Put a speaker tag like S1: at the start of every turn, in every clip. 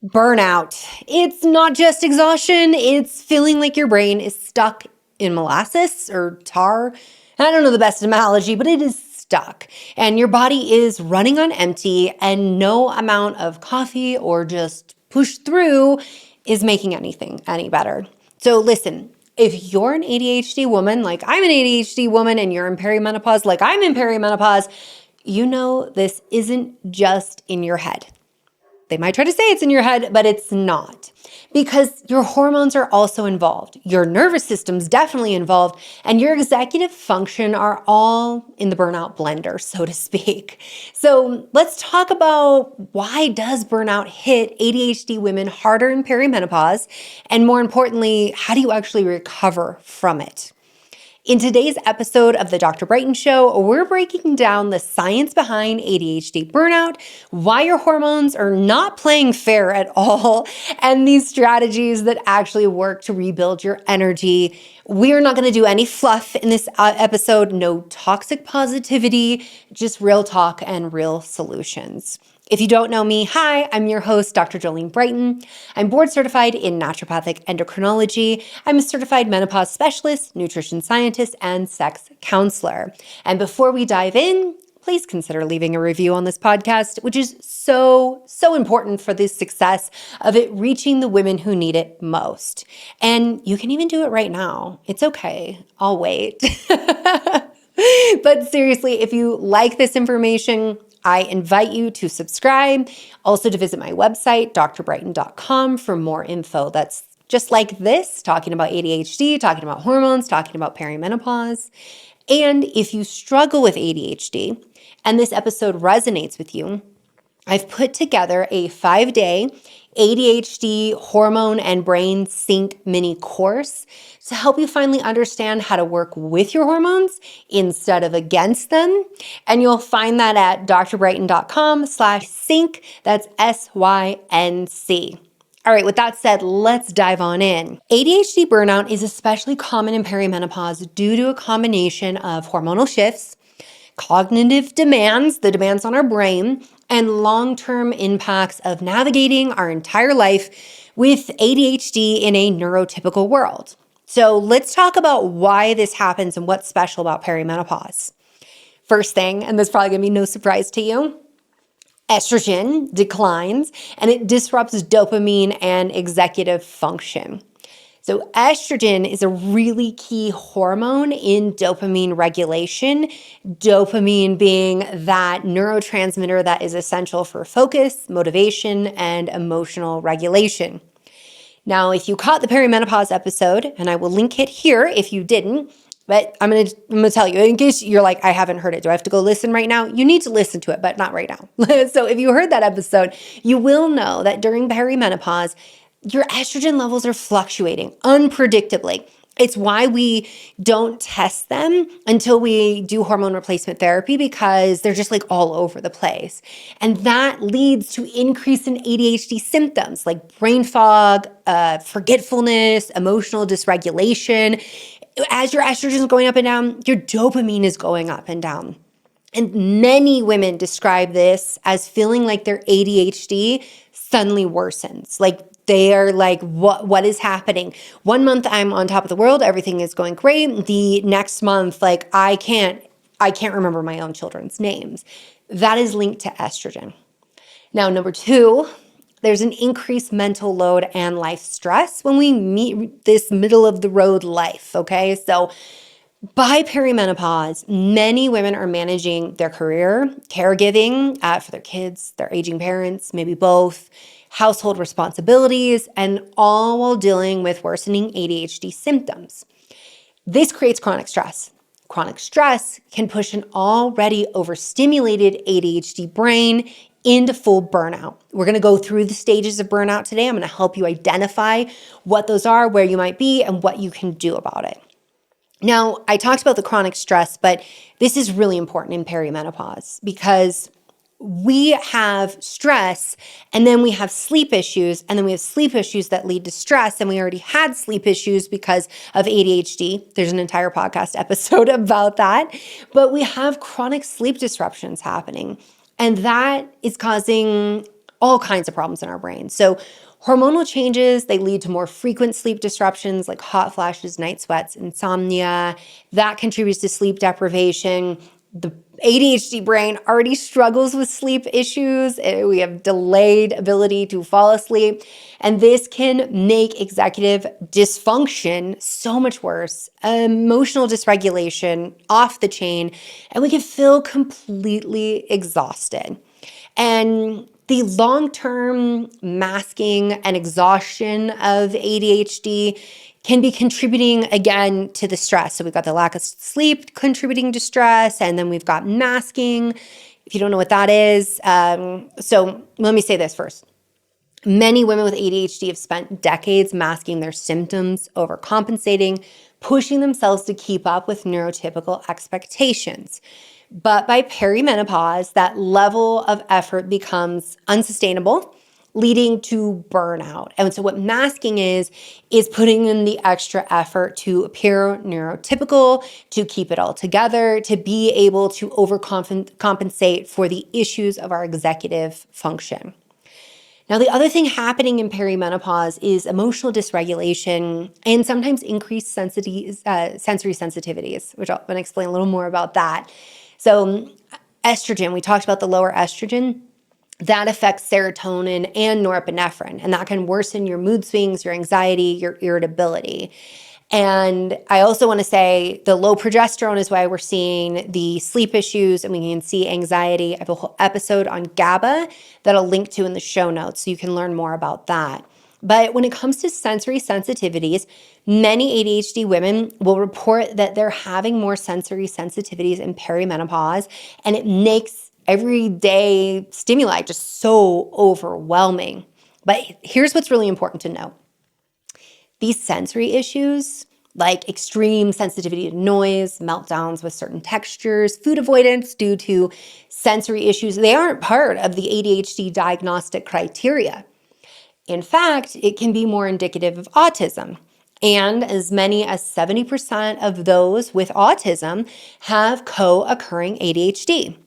S1: Burnout. It's not just exhaustion, it's feeling like your brain is stuck in molasses or tar. I don't know the best analogy, but it is stuck. And your body is running on empty, and no amount of coffee or just push through is making anything any better. So listen, if you're an ADHD woman, like I'm an ADHD woman, and you're in perimenopause, like I'm in perimenopause, you know this isn't just in your head. They might try to say it's in your head, but it's not, because your hormones are also involved. Your nervous system's definitely involved, and your executive function are all in the burnout blender, so to speak. So let's talk about, why does burnout hit ADHD women harder in perimenopause? And more importantly, how do you actually recover from it? In today's episode of the Dr. Brighten Show, we're breaking down the science behind ADHD burnout, why your hormones are not playing fair at all, and these strategies that actually work to rebuild your energy. We're not going to do any fluff in this episode, no toxic positivity, just real talk and real solutions. If you don't know me, hi, I'm your host, Dr. Jolene Brighten. I'm board certified in naturopathic endocrinology. I'm a certified menopause specialist, nutrition scientist, and sex counselor. And before we dive in, please consider leaving a review on this podcast, which is so important for the success of it reaching the women who need it most. And you can even do it right now. It's okay. I'll wait. But seriously, if you like this information, I invite you to subscribe, also to visit my website, drbrighten.com, for more info that's just like this, talking about ADHD, talking about hormones, talking about perimenopause. And if you struggle with ADHD and this episode resonates with you, I've put together a 5-day ADHD hormone and brain sync mini course to help you finally understand how to work with your hormones instead of against them. And you'll find that at drbrighten.com/sync. That's SYNC. All right, with that said, let's dive on in. ADHD burnout is especially common in perimenopause due to a combination of hormonal shifts, cognitive demands, the demands on our brain, and long-term impacts of navigating our entire life with ADHD in a neurotypical world. So let's talk about why this happens and what's special about perimenopause. First thing, and this is probably gonna be no surprise to you, estrogen declines and it disrupts dopamine and executive function. So estrogen is a really key hormone in dopamine regulation, dopamine being that neurotransmitter that is essential for focus, motivation, and emotional regulation. Now, if you caught the perimenopause episode, and I will link it here if you didn't, but I'm gonna tell you, in case you're like, I haven't heard it, do I have to go listen right now? You need to listen to it, but not right now. So if you heard that episode, you will know that during perimenopause, your estrogen levels are fluctuating unpredictably. It's why we don't test them until we do hormone replacement therapy, because they're just like all over the place. And that leads to increase in ADHD symptoms like brain fog, forgetfulness, emotional dysregulation. As your estrogen is going up and down, your dopamine is going up and down. And many women describe this as feeling like their ADHD suddenly worsens. Like they are like, what is happening? 1 month I'm on top of the world, everything is going great. The next month, like I can't remember my own children's names. That is linked to estrogen. Now, number 2, there's an increased mental load and life stress when we meet this middle of the road life, okay? So by perimenopause, many women are managing their career, caregiving for their kids, their aging parents, maybe both, household responsibilities, and all while dealing with worsening ADHD symptoms. This creates chronic stress. Chronic stress can push an already overstimulated ADHD brain into full burnout. We're going to go through the stages of burnout today. I'm going to help you identify what those are, where you might be, and what you can do about it. Now, I talked about the chronic stress, but this is really important in perimenopause because we have stress and then we have sleep issues, and then we have sleep issues that lead to stress, and we already had sleep issues because of ADHD. There's an entire podcast episode about that. But we have chronic sleep disruptions happening, and that is causing all kinds of problems in our brain. So hormonal changes, they lead to more frequent sleep disruptions like hot flashes, night sweats, insomnia. That contributes to sleep deprivation. The ADHD brain already struggles with sleep issues. We have delayed ability to fall asleep. And this can make executive dysfunction so much worse, emotional dysregulation off the chain, and we can feel completely exhausted. And the long-term masking and exhaustion of ADHD can be contributing again to the stress. So we've got the lack of sleep contributing to stress, and then we've got masking, if you don't know what that is. So let me say this first. Many women with ADHD have spent decades masking their symptoms, overcompensating, pushing themselves to keep up with neurotypical expectations. But by perimenopause, that level of effort becomes unsustainable, leading to burnout. And so what masking is putting in the extra effort to appear neurotypical, to keep it all together, to be able to overcompensate for the issues of our executive function. Now, the other thing happening in perimenopause is emotional dysregulation and sometimes increased sensory sensitivities, which I'm going to explain a little more about that. So estrogen, we talked about the lower estrogen, that affects serotonin and norepinephrine, and that can worsen your mood swings, your anxiety, your irritability. And I also want to say the low progesterone is why we're seeing the sleep issues, and we can see anxiety. I have a whole episode on GABA that I'll link to in the show notes so you can learn more about that. But when it comes to sensory sensitivities, many ADHD women will report that they're having more sensory sensitivities in perimenopause, and it makes everyday stimuli just so overwhelming. But here's what's really important to know. These sensory issues, like extreme sensitivity to noise, meltdowns with certain textures, food avoidance due to sensory issues, they aren't part of the ADHD diagnostic criteria. In fact, it can be more indicative of autism. And as many as 70% of those with autism have co-occurring ADHD.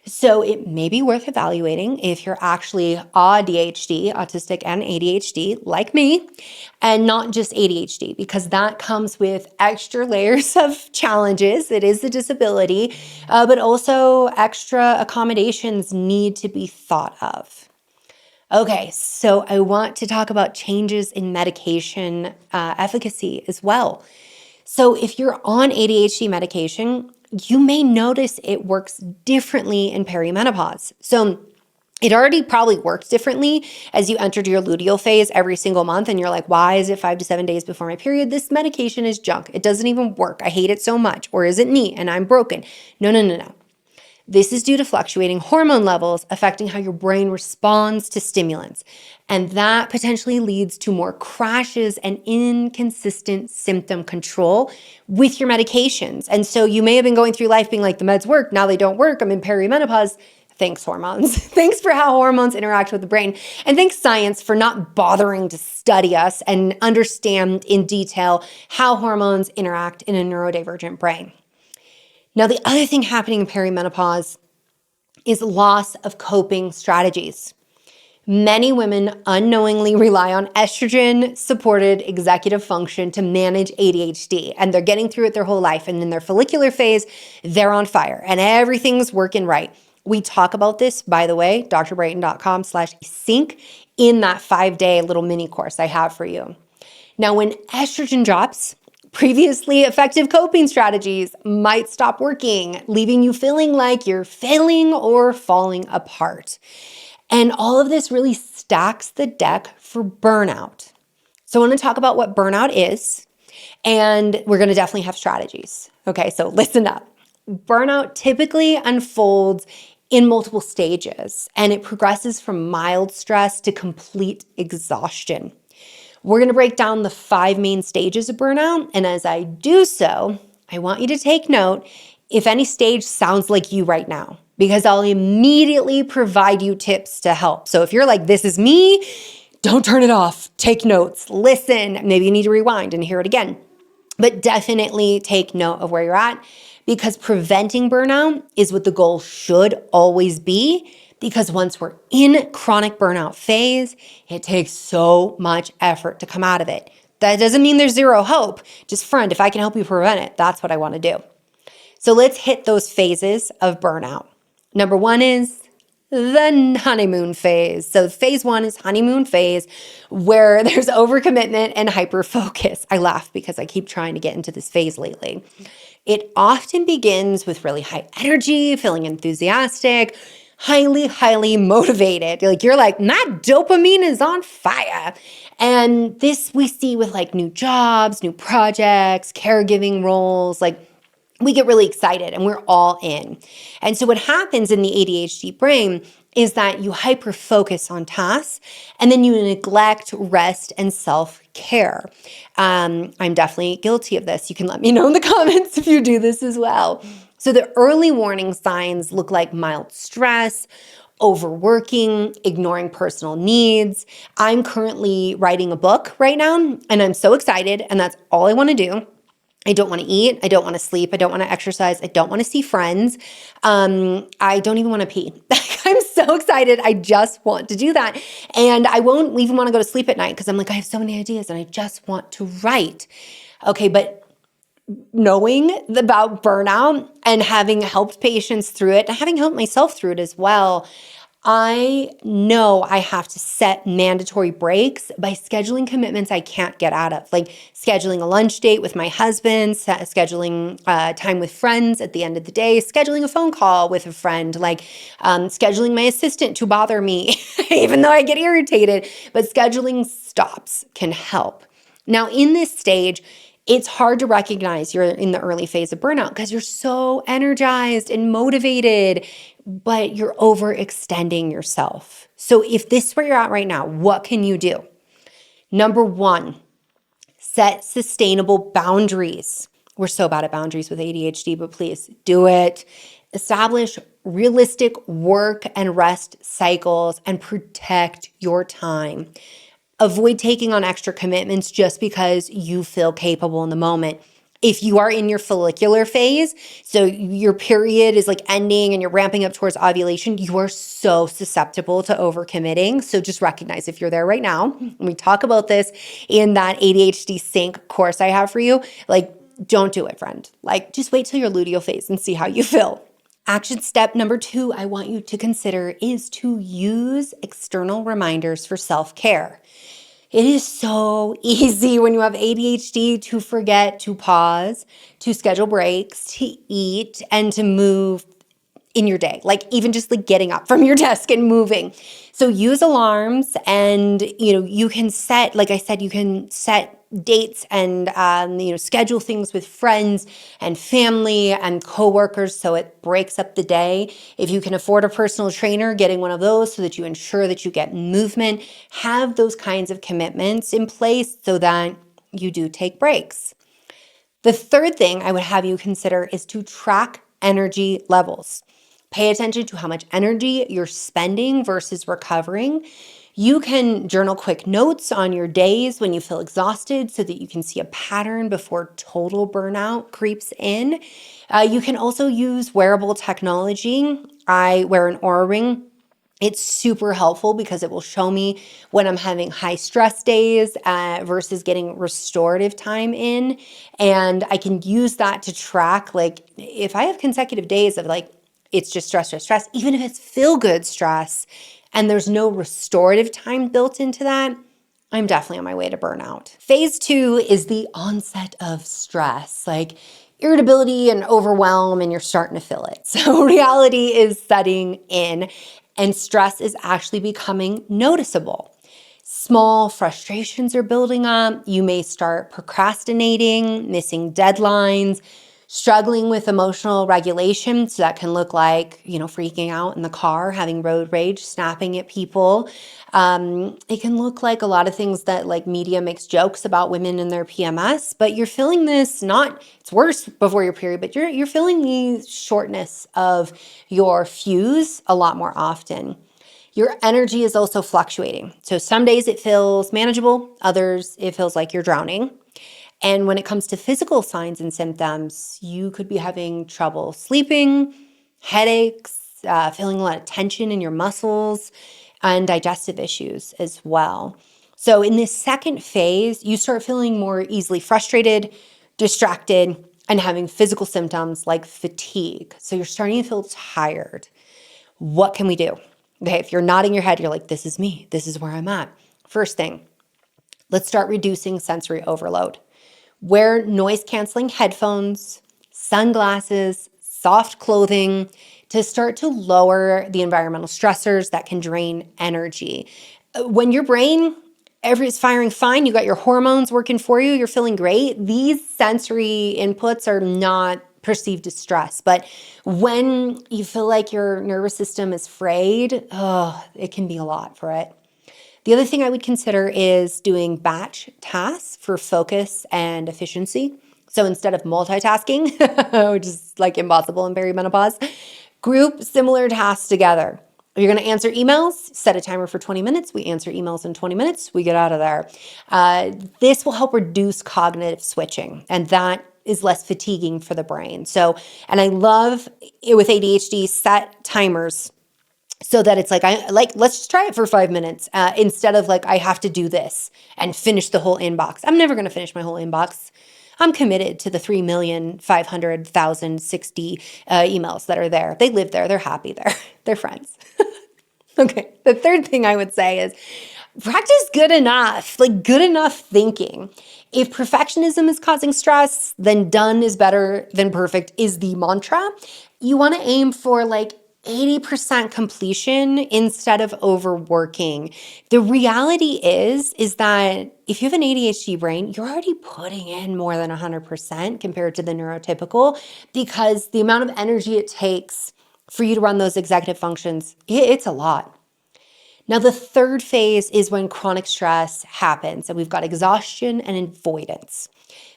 S1: So it may be worth evaluating if you're actually ADHD, autistic and ADHD, like me, and not just ADHD, because that comes with extra layers of challenges. It is a disability, but also extra accommodations need to be thought of. Okay, so I want to talk about changes in medication efficacy as well. So if you're on ADHD medication, you may notice it works differently in perimenopause. So it already probably worked differently as you entered your luteal phase every single month, and you're like, why is it 5 to 7 days before my period? This medication is junk. It doesn't even work. I hate it so much. Or is it me and I'm broken? No. This is due to fluctuating hormone levels affecting how your brain responds to stimulants. And that potentially leads to more crashes and inconsistent symptom control with your medications. And so you may have been going through life being like, the meds work, now they don't work, I'm in perimenopause. Thanks, hormones. Thanks for how hormones interact with the brain. And thanks, science, for not bothering to study us and understand in detail how hormones interact in a neurodivergent brain. Now, the other thing happening in perimenopause is loss of coping strategies. Many women unknowingly rely on estrogen-supported executive function to manage ADHD, and they're getting through it their whole life. And in their follicular phase, they're on fire, and everything's working right. We talk about this, by the way, drbrighten.com/sync in that 5-day little mini course I have for you. Now, when estrogen drops, previously effective coping strategies might stop working, leaving you feeling like you're failing or falling apart. And all of this really stacks the deck for burnout. So I want to talk about what burnout is, and we're going to definitely have strategies. Okay, so listen up. Burnout typically unfolds in multiple stages, and it progresses from mild stress to complete exhaustion. We're going to break down the 5 main stages of burnout. And as I do so, I want you to take note if any stage sounds like you right now, because I'll immediately provide you tips to help. So if you're like, this is me, don't turn it off. Take notes, listen. Maybe you need to rewind and hear it again. But definitely take note of where you're at, because preventing burnout is what the goal should always be. Because once we're in chronic burnout phase, it takes so much effort to come out of it. That doesn't mean there's zero hope. Just friend, if I can help you prevent it, that's what I want to do. So let's hit those phases of burnout. Number one is the honeymoon phase. So phase one is honeymoon phase, where there's overcommitment and hyperfocus. I laugh because I keep trying to get into this phase lately. It often begins with really high energy, feeling enthusiastic, highly motivated. You're like, my dopamine is on fire. And this we see with like new jobs, new projects, caregiving roles, like we get really excited and we're all in. And so what happens in the ADHD brain is that you hyper focus on tasks and then you neglect rest and self-care. I'm definitely guilty of this. You can let me know in the comments if you do this as well. So the early warning signs look like mild stress, overworking, ignoring personal needs. I'm currently writing a book right now and I'm so excited and that's all I want to do. I don't want to eat. I don't want to sleep. I don't want to exercise. I don't want to see friends. I don't even want to pee. I'm so excited. I just want to do that. And I won't even want to go to sleep at night because I'm like, I have so many ideas and I just want to write. Okay, but knowing about burnout and having helped patients through it, and having helped myself through it as well, I know I have to set mandatory breaks by scheduling commitments I can't get out of, like scheduling a lunch date with my husband, scheduling time with friends at the end of the day, scheduling a phone call with a friend, like scheduling my assistant to bother me, even though I get irritated, but scheduling stops can help. Now, in this stage, it's hard to recognize you're in the early phase of burnout because you're so energized and motivated, but you're overextending yourself. So if this is where you're at right now, what can you do? Number one, set sustainable boundaries. We're so bad at boundaries with ADHD, but please do it. Establish realistic work and rest cycles and protect your time. Avoid taking on extra commitments just because you feel capable in the moment. If you are in your follicular phase, so your period is like ending and you're ramping up towards ovulation, you are so susceptible to overcommitting. So just recognize if you're there right now, and we talk about this in that ADHD sync course I have for you, like don't do it, friend. Like just wait till your luteal phase and see how you feel. Action step number 2 I want you to consider is to use external reminders for self-care. It is so easy when you have ADHD to forget to pause, to schedule breaks, to eat, and to move in your day, like even just like getting up from your desk and moving. So use alarms and, you can set, like I said, you can set dates and, schedule things with friends and family and coworkers so it breaks up the day. If you can afford a personal trainer, getting one of those so that you ensure that you get movement, have those kinds of commitments in place so that you do take breaks. The third thing I would have you consider is to track energy levels. Pay attention to how much energy you're spending versus recovering. You can journal quick notes on your days when you feel exhausted so that you can see a pattern before total burnout creeps in. You can also use wearable technology. I wear an Oura Ring. It's super helpful because it will show me when I'm having high stress days versus getting restorative time in. And I can use that to track, like if I have consecutive days of like, it's just stress, even if it's feel good stress and there's no restorative time built into that, I'm definitely on my way to burnout. Phase 2 is the onset of stress, like irritability and overwhelm, and you're starting to feel it. So reality is setting in and stress is actually becoming noticeable. Small frustrations are building up. You may start procrastinating, missing deadlines, struggling with emotional regulation. So that can look like, freaking out in the car, having road rage, snapping at people. It can look like a lot of things that like media makes jokes about women and their PMS, but you're feeling this it's worse before your period, but you're feeling the shortness of your fuse a lot more often. Your energy is also fluctuating. So some days it feels manageable, others it feels like you're drowning. And when it comes to physical signs and symptoms, you could be having trouble sleeping, headaches, feeling a lot of tension in your muscles, and digestive issues as well. So in this second phase, you start feeling more easily frustrated, distracted, and having physical symptoms like fatigue. So you're starting to feel tired. What can we do? Okay, if you're nodding your head, you're like, this is me. This is where I'm at. First thing, let's start reducing sensory overload. Wear noise canceling headphones, sunglasses, soft clothing to start to lower the environmental stressors that can drain energy. When your brain is firing fine, you got your hormones working for you, you're feeling great, these sensory inputs are not perceived as stress. But when you feel like your nervous system is frayed, it can be a lot for it. The other thing I would consider is doing batch tasks for focus and efficiency. So instead of multitasking, which is like impossible in perimenopause, group similar tasks together. If you're going to answer emails, set a timer for 20 minutes. We answer emails in 20 minutes. We get out of there. This will help reduce cognitive switching, and that is less fatiguing for the brain. So, and I love it with ADHD, set timers so that it's like, let's just try it for 5 minutes instead of like, I have to do this and finish the whole inbox. I'm never going to finish my whole inbox. I'm committed to the 3,500,060 emails that are there. They live there. They're happy there. They're friends. Okay. The third thing I would say is practice good enough, like good enough thinking. If perfectionism is causing stress, then done is better than perfect is the mantra. You want to aim for like 80% completion instead of overworking. The reality is that if you have an ADHD brain, you're already putting in more than 100% compared to the neurotypical, because the amount of energy it takes for you to run those executive functions, it's a lot. Now, the third phase is when chronic stress happens, and we've got exhaustion and avoidance.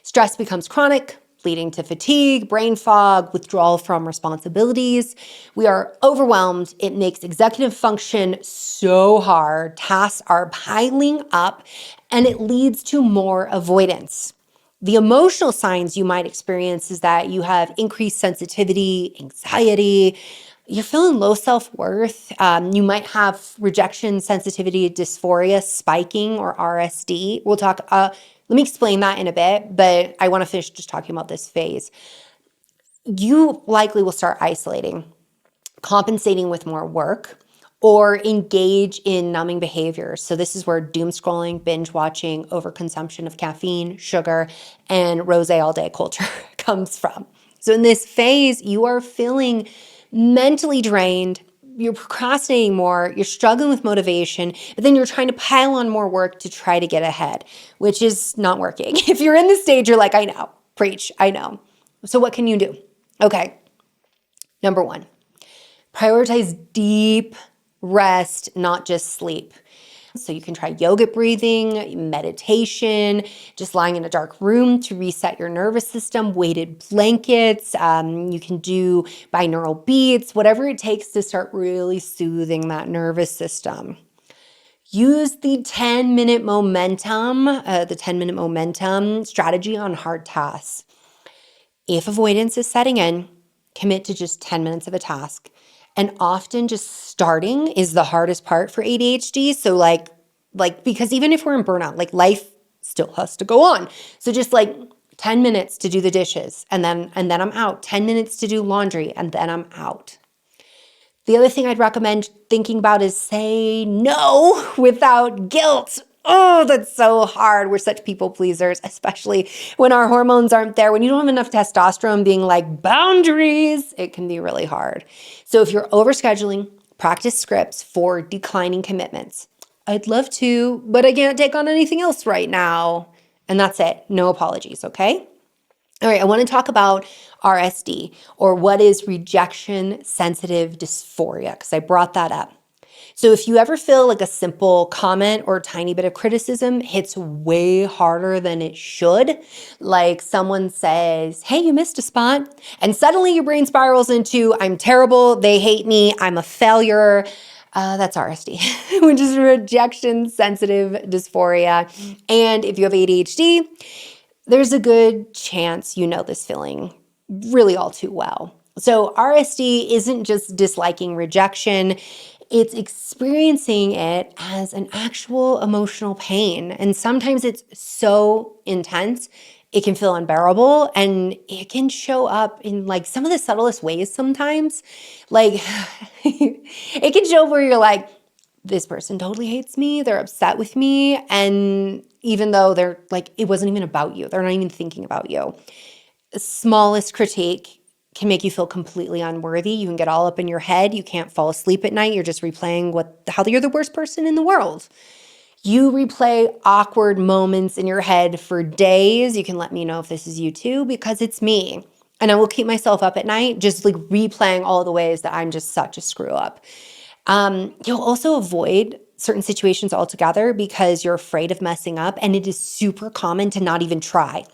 S1: Stress becomes chronic, leading to fatigue, brain fog, withdrawal from responsibilities. We are overwhelmed. It makes executive function so hard. Tasks are piling up, and it leads to more avoidance. The emotional signs you might experience is that you have increased sensitivity, anxiety, you're feeling low self-worth. You might have rejection sensitivity dysphoria spiking, or RSD. We'll talk, let me explain that in a bit, but I want to finish just talking about this phase. You likely will start isolating, compensating with more work, or engage in numbing behaviors. So this is where doom scrolling, binge watching, overconsumption of caffeine, sugar, and rosé all day culture comes from. So in this phase, you are feeling mentally drained, you're procrastinating more, you're struggling with motivation, but then you're trying to pile on more work to try to get ahead, which is not working. If you're in this stage, you're like, I know, preach, I know. So what can you do? Okay, number one, prioritize deep rest, not just sleep. So you can try yoga breathing, meditation, just lying in a dark room to reset your nervous system, weighted blankets. You can do binaural beats, whatever it takes to start really soothing that nervous system. Use the 10-minute momentum strategy on hard tasks. If avoidance is setting in, commit to just 10 minutes of a task. And often just starting is the hardest part for ADHD. So like because even if we're in burnout, like life still has to go on. So just like 10 minutes to do the dishes and then I'm out. 10 minutes to do laundry and then I'm out. The other thing I'd recommend thinking about is say no without guilt. Oh, that's so hard. We're such people pleasers, especially when our hormones aren't there. When you don't have enough testosterone being like boundaries, it can be really hard. So if you're overscheduling, practice scripts for declining commitments. I'd love to, but I can't take on anything else right now. And that's it. No apologies, okay? All right, I want to talk about RSD, or what is rejection sensitive dysphoria, because I brought that up. So if you ever feel like a simple comment or a tiny bit of criticism hits way harder than it should, like someone says, hey, you missed a spot, and suddenly your brain spirals into, I'm terrible, they hate me, I'm a failure, that's RSD, which is rejection sensitive dysphoria. And if you have ADHD, there's a good chance you know this feeling really all too well. So RSD isn't just disliking rejection, it's experiencing it as an actual emotional pain. And sometimes it's so intense, it can feel unbearable, and it can show up in like some of the subtlest ways sometimes. Like it can show up where you're like, this person totally hates me, they're upset with me. And even though they're like, it wasn't even about you, they're not even thinking about you. The smallest critique can make you feel completely unworthy. You can get all up in your head. You can't fall asleep at night. You're just replaying how you're the worst person in the world. You replay awkward moments in your head for days. You can let me know if this is you too, because it's me. And I will keep myself up at night, just like replaying all the ways that I'm just such a screw up. You'll also avoid certain situations altogether because you're afraid of messing up. And it is super common to not even try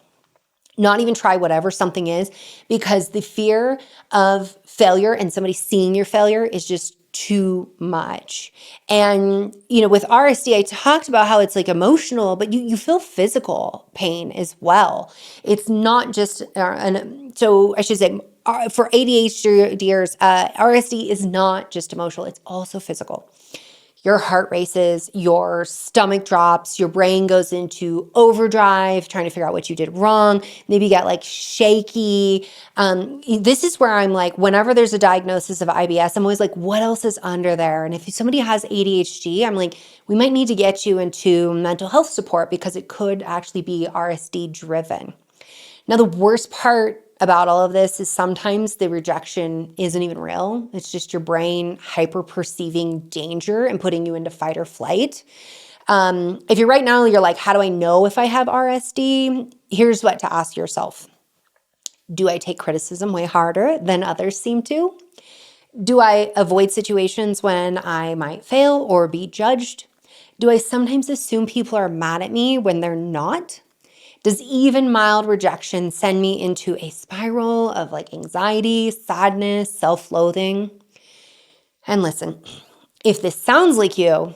S1: whatever something is, because the fear of failure and somebody seeing your failure is just too much. And, with RSD, I talked about how it's like emotional, but you feel physical pain as well. It's not just, so I should say, for ADHDers, RSD is not just emotional, it's also physical. Your heart races, your stomach drops, your brain goes into overdrive, trying to figure out what you did wrong. Maybe you get like shaky. This is where I'm like, whenever there's a diagnosis of IBS, I'm always like, what else is under there? And if somebody has ADHD, I'm like, we might need to get you into mental health support because it could actually be RSD driven. Now, the worst part about all of this is sometimes the rejection isn't even real. It's just your brain hyper perceiving danger and putting you into fight or flight. If you're right now, you're like, how do I know if I have RSD? Here's what to ask yourself. Do I take criticism way harder than others seem to? Do I avoid situations when I might fail or be judged? Do I sometimes assume people are mad at me when they're not? Does even mild rejection send me into a spiral of like anxiety, sadness, self-loathing? And listen, if this sounds like you're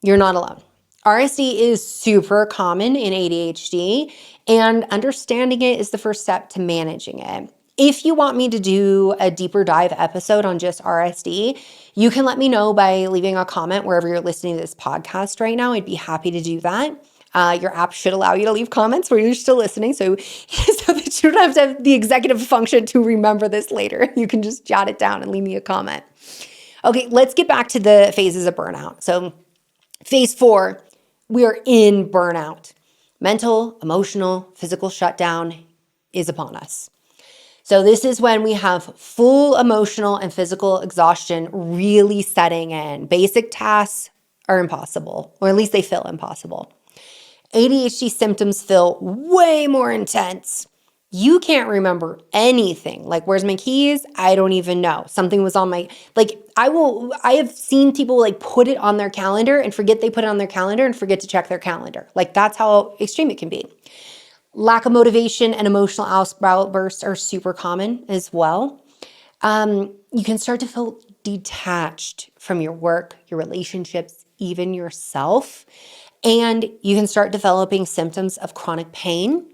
S1: not alone. RSD is super common in ADHD, and understanding it is the first step to managing it. If you want me to do a deeper dive episode on just RSD, you can let me know by leaving a comment wherever you're listening to this podcast right now. I'd be happy to do that. Your app should allow you to leave comments where you're still listening, so that you don't have to have the executive function to remember this later. You can just jot it down and leave me a comment. Okay, let's get back to the phases of burnout. So phase 4, we are in burnout. Mental, emotional, physical shutdown is upon us. So this is when we have full emotional and physical exhaustion really setting in. Basic tasks are impossible, or at least they feel impossible. ADHD symptoms feel way more intense. You can't remember anything. Like, where's my keys? I don't even know. Something was on my, I have seen people like put it on their calendar and forget they put it on their calendar and forget to check their calendar. Like, that's how extreme it can be. Lack of motivation and emotional outbursts are super common as well. You can start to feel detached from your work, your relationships, even yourself. And you can start developing symptoms of chronic pain,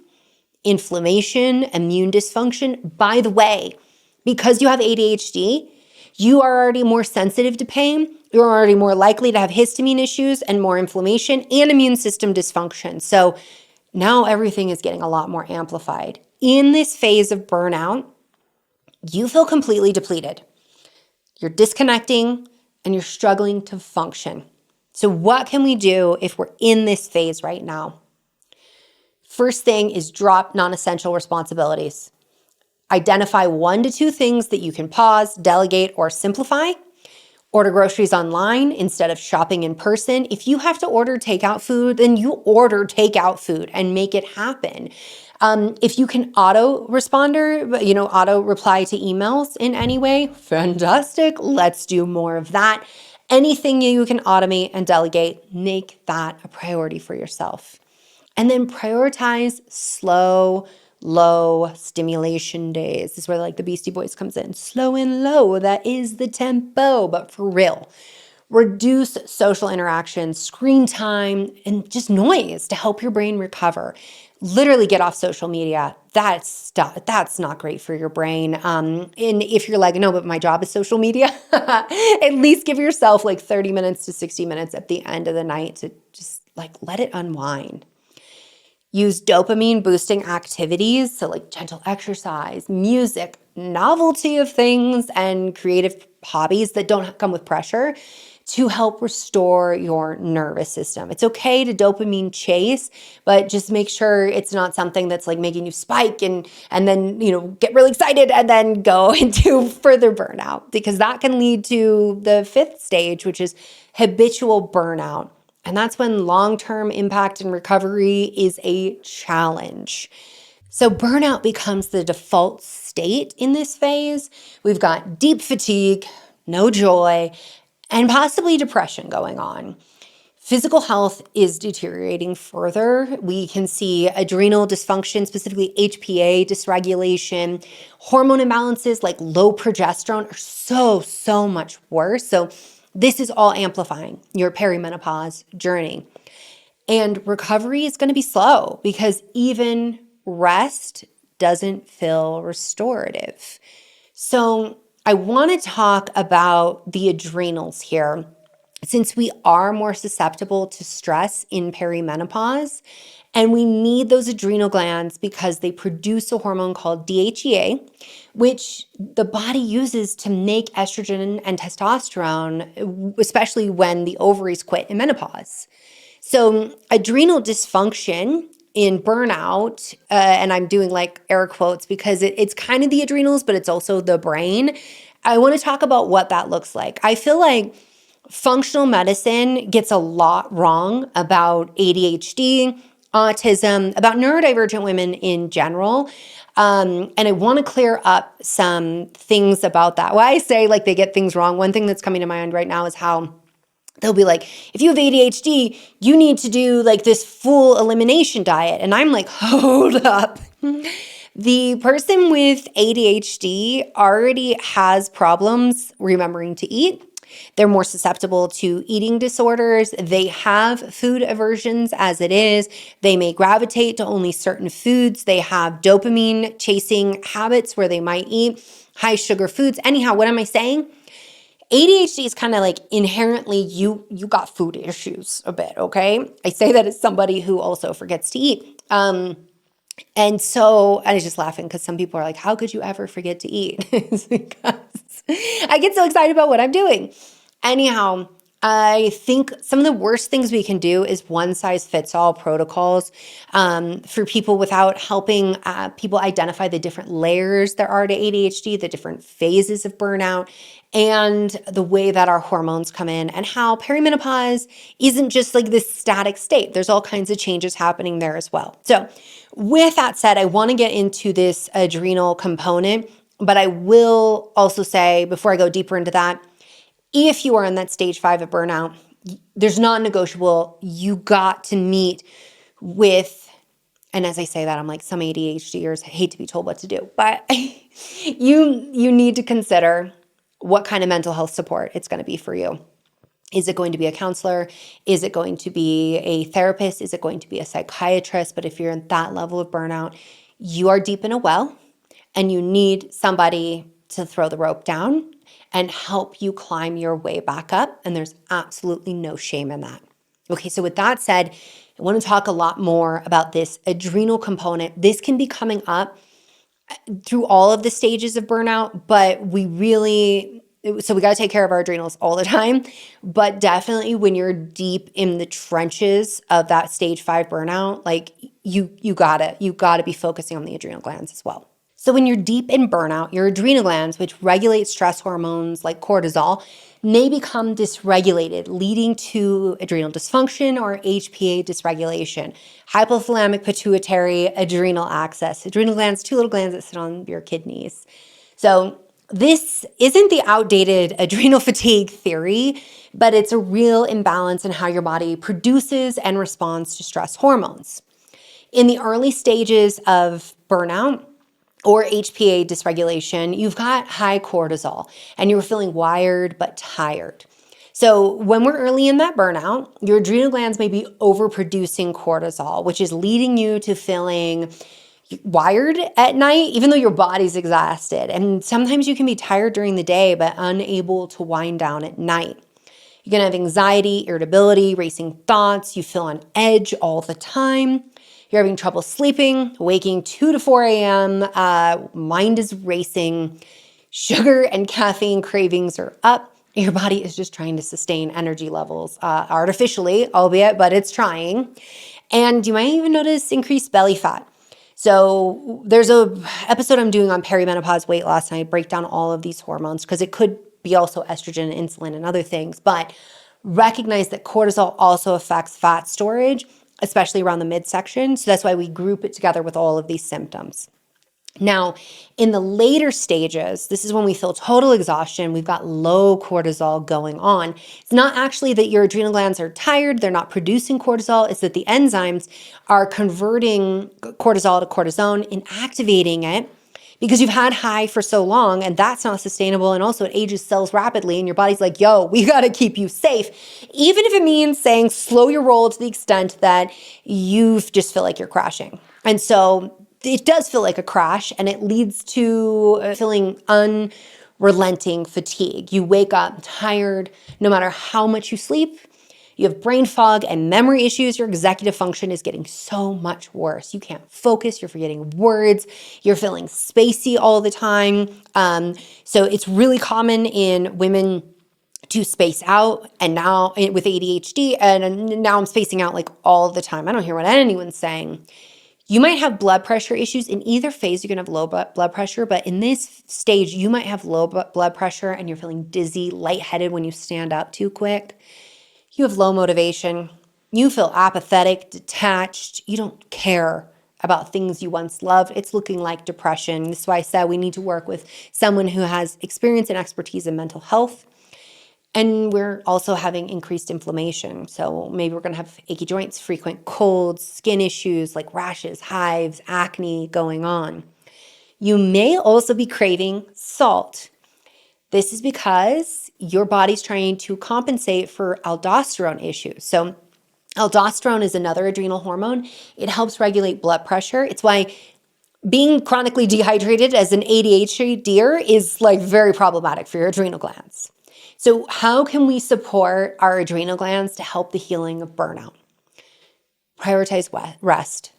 S1: inflammation, immune dysfunction. By the way, because you have ADHD, you are already more sensitive to pain. You're already more likely to have histamine issues and more inflammation and immune system dysfunction. So now everything is getting a lot more amplified. In this phase of burnout, you feel completely depleted. You're disconnecting and you're struggling to function. So what can we do if we're in this phase right now? First thing is drop non-essential responsibilities. Identify 1 to 2 things that you can pause, delegate, or simplify. Order groceries online instead of shopping in person. If you have to order takeout food, then you order takeout food and make it happen. If you can auto reply to emails in any way, fantastic. Let's do more of that. Anything you can automate and delegate, make that a priority for yourself. And then prioritize slow, low stimulation days. This is where like the Beastie Boys comes in. Slow and low, that is the tempo, but for real. Reduce social interaction, screen time, and just noise to help your brain recover. Literally get off social media. That's not great for your brain. And if you're like, no, but my job is social media, at least give yourself like 30 minutes to 60 minutes at the end of the night to just like let it unwind. Use dopamine boosting activities, so like gentle exercise, music, novelty of things, and creative hobbies that don't come with pressure to help restore your nervous system. It's okay to dopamine chase, but just make sure it's not something that's like making you spike and then, get really excited and then go into further burnout, because that can lead to the fifth stage, which is habitual burnout. And that's when long-term impact and recovery is a challenge. So burnout becomes the default state in this phase. We've got deep fatigue, no joy, and possibly depression going on. Physical health is deteriorating further. We can see adrenal dysfunction, specifically HPA dysregulation. Hormone imbalances like low progesterone are so much worse. So this is all amplifying your perimenopause journey. And recovery is going to be slow because even rest doesn't feel restorative. So I want to talk about the adrenals here. Since we are more susceptible to stress in perimenopause, and we need those adrenal glands because they produce a hormone called DHEA, which the body uses to make estrogen and testosterone, especially when the ovaries quit in menopause. So adrenal dysfunction in burnout, and I'm doing like air quotes because it's kind of the adrenals, but it's also the brain. I want to talk about what that looks like. I feel like functional medicine gets a lot wrong about ADHD, autism, about neurodivergent women in general. And I want to clear up some things about that. Why I say like they get things wrong, one thing that's coming to mind right now is how they'll be like, if you have ADHD, you need to do like this full elimination diet. And I'm like, hold up. The person with ADHD already has problems remembering to eat. They're more susceptible to eating disorders. They have food aversions as it is. They may gravitate to only certain foods. They have dopamine chasing habits where they might eat high sugar foods. Anyhow, what am I saying? ADHD is kind of like inherently you got food issues a bit, okay? I say that as somebody who also forgets to eat. And so I was just laughing because some people are like, how could you ever forget to eat? It's because I get so excited about what I'm doing. Anyhow, I think some of the worst things we can do is one size fits all protocols for people without helping people identify the different layers there are to ADHD, the different phases of burnout, and the way that our hormones come in, and how perimenopause isn't just like this static state. There's all kinds of changes happening there as well. So with that said, I want to get into this adrenal component, but I will also say before I go deeper into that, if you are in that stage 5 of burnout, there's non-negotiable. You got to meet with, and as I say that, I'm like, some ADHDers hate to be told what to do, but you need to consider what kind of mental health support it's going to be for you. Is it going to be a counselor? Is it going to be a therapist? Is it going to be a psychiatrist? But if you're in that level of burnout, you are deep in a well and you need somebody to throw the rope down and help you climb your way back up. And there's absolutely no shame in that. Okay, so with that said, I want to talk a lot more about this adrenal component. This can be coming up through all of the stages of burnout, but so we got to take care of our adrenals all the time, but definitely when you're deep in the trenches of that stage 5 burnout, like you gotta be focusing on the adrenal glands as well. So when you're deep in burnout, your adrenal glands, which regulate stress hormones like cortisol, may become dysregulated, leading to adrenal dysfunction or HPA dysregulation, hypothalamic pituitary adrenal axis. Adrenal glands, 2 little glands that sit on your kidneys. So this isn't the outdated adrenal fatigue theory, but it's a real imbalance in how your body produces and responds to stress hormones. In the early stages of burnout, or HPA dysregulation, you've got high cortisol and you're feeling wired but tired. So when we're early in that burnout, your adrenal glands may be overproducing cortisol, which is leading you to feeling wired at night, even though your body's exhausted. And sometimes you can be tired during the day, but unable to wind down at night. You're gonna have anxiety, irritability, racing thoughts. You feel on edge all the time. You're having trouble sleeping, waking 2 to 4 a.m. Mind is racing. Sugar and caffeine cravings are up. Your body is just trying to sustain energy levels artificially, albeit, but it's trying. And you might even notice increased belly fat. So there's a episode I'm doing on perimenopause weight loss, and I break down all of these hormones because it could be also estrogen, insulin, and other things. But recognize that cortisol also affects fat storage, especially around the midsection. So that's why we group it together with all of these symptoms. Now, in the later stages, this is when we feel total exhaustion. We've got low cortisol going on. It's not actually that your adrenal glands are tired, they're not producing cortisol. It's that the enzymes are converting cortisol to cortisone and activating it because you've had high for so long, and that's not sustainable. And also, it ages cells rapidly, and your body's like, yo, we got to keep you safe. Even if it means saying slow your roll to the extent that you just feel like you're crashing. And so it does feel like a crash, and it leads to feeling unrelenting fatigue. You wake up tired no matter how much you sleep. You have brain fog and memory issues. Your executive function is getting so much worse. You can't focus. You're forgetting words. You're feeling spacey all the time. So it's really common in women to space out, and now with ADHD, and now I'm spacing out like all the time. I don't hear what anyone's saying. You might have blood pressure issues. In either phase, you can have low blood pressure, but in this stage, you might have low blood pressure and you're feeling dizzy, lightheaded when you stand up too quick. You have low motivation. You feel apathetic, detached. You don't care about things you once loved. It's looking like depression. This is why I said we need to work with someone who has experience and expertise in mental health. And we're also having increased inflammation. So maybe we're going to have achy joints, frequent colds, skin issues like rashes, hives, acne going on. You may also be craving salt. This is because your body's trying to compensate for aldosterone issues. So aldosterone is another adrenal hormone. It helps regulate blood pressure. It's why being chronically dehydrated as an ADHD is like very problematic for your adrenal glands. So how can we support our adrenal glands to help the healing of burnout? Prioritize rest,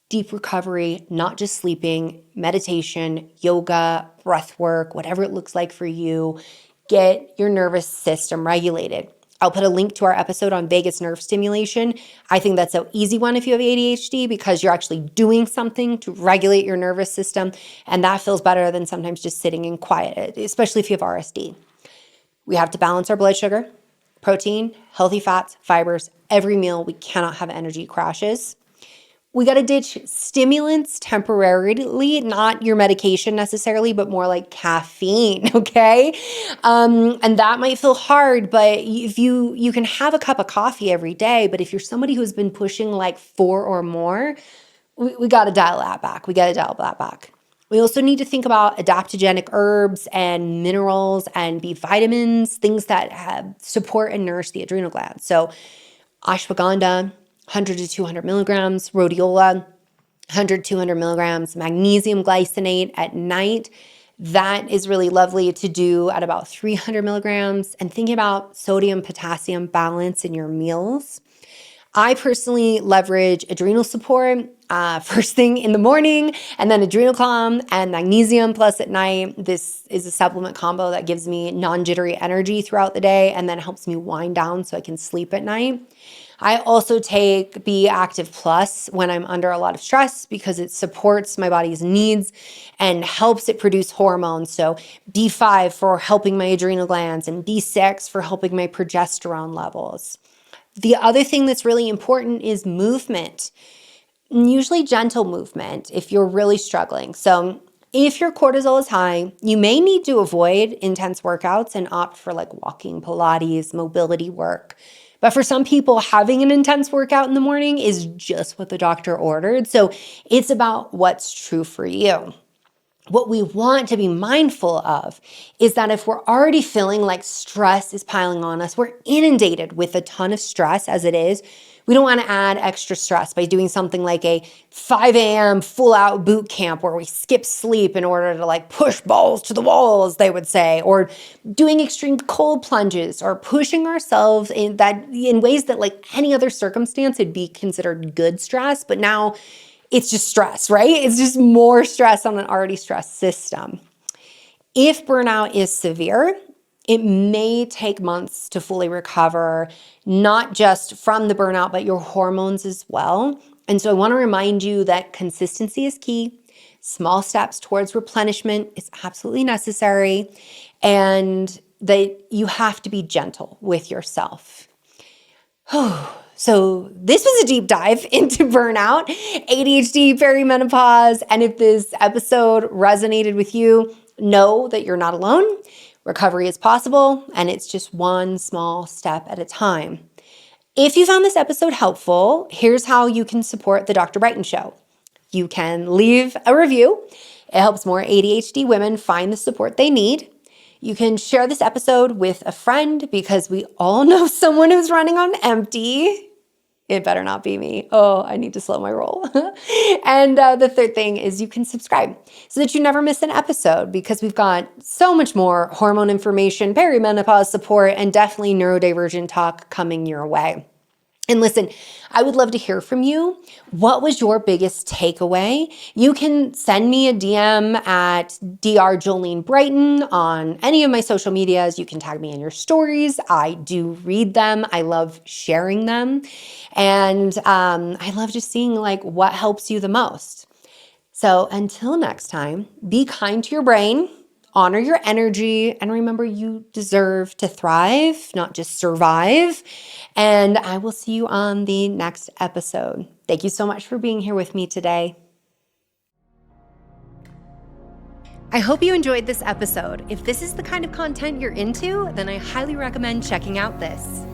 S1: deep recovery, not just sleeping, meditation, yoga, breath work, whatever it looks like for you. Get your nervous system regulated. I'll put a link to our episode on vagus nerve stimulation. I think that's an easy one if you have ADHD because you're actually doing something to regulate your nervous system, and that feels better than sometimes just sitting in quiet, especially if you have RSD. We have to balance our blood sugar, protein, healthy fats, fibers. Every meal, we cannot have energy crashes. We got to ditch stimulants temporarily, not your medication necessarily, but more like caffeine, okay? And that might feel hard, but if you can have a cup of coffee every day, but if you're somebody who's been pushing like 4 or more, we got to dial that back. We also need to think about adaptogenic herbs and minerals and B vitamins, things that support and nourish the adrenal glands. So ashwagandha, 100 to 200 milligrams, rhodiola, 100, 200 milligrams, magnesium glycinate at night. That is really lovely to do at about 300 milligrams. And thinking about sodium, potassium balance in your meals. I personally leverage adrenal support first thing in the morning, and then adrenal calm and magnesium plus at night. This is a supplement combo that gives me non-jittery energy throughout the day and then helps me wind down so I can sleep at night. I also take B Active Plus when I'm under a lot of stress because it supports my body's needs and helps it produce hormones. So D5 for helping my adrenal glands and D6 for helping my progesterone levels. The other thing that's really important is movement, usually gentle movement if you're really struggling. So if your cortisol is high, you may need to avoid intense workouts and opt for like walking, Pilates, mobility work. But for some people, having an intense workout in the morning is just what the doctor ordered. So it's about what's true for you. what we want to be mindful of is that if we're already feeling like stress is piling on us, we're inundated with a ton of stress as it is. We don't want to add extra stress by doing something like a 5 a.m. full out boot camp where we skip sleep in order to like push balls to the wall, as they would say, or doing extreme cold plunges or pushing ourselves in ways that like any other circumstance would be considered good stress. But now it's just stress, right? It's just more stress on an already stressed system. If burnout is severe, it may take months to fully recover, not just from the burnout, but your hormones as well. And so I want to remind you that consistency is key. Small steps towards replenishment is absolutely necessary, and that you have to be gentle with yourself. So this was a deep dive into burnout, ADHD, perimenopause, and if this episode resonated with you, know that you're not alone. Recovery is possible, and it's just one small step at a time. If you found this episode helpful, here's how you can support the Dr. Brighten Show. You can leave a review. It helps more ADHD women find the support they need. You can share this episode with a friend because we all know someone who's running on empty. It better not be me. Oh, I need to slow my roll. And the third thing is you can subscribe so that you never miss an episode, because we've got so much more hormone information, perimenopause support, and definitely neurodivergent talk coming your way. And listen, I would love to hear from you. What was your biggest takeaway? You can send me a DM at Dr. Jolene Brighten on any of my social medias. You can tag me in your stories. I do read them. I love sharing them. And I love just seeing like what helps you the most. So until next time, be kind to your brain. Honor your energy, and remember you deserve to thrive, not just survive. And I will see you on the next episode. Thank you so much for being here with me today. I hope you enjoyed this episode. If this is the kind of content you're into, then I highly recommend checking out this.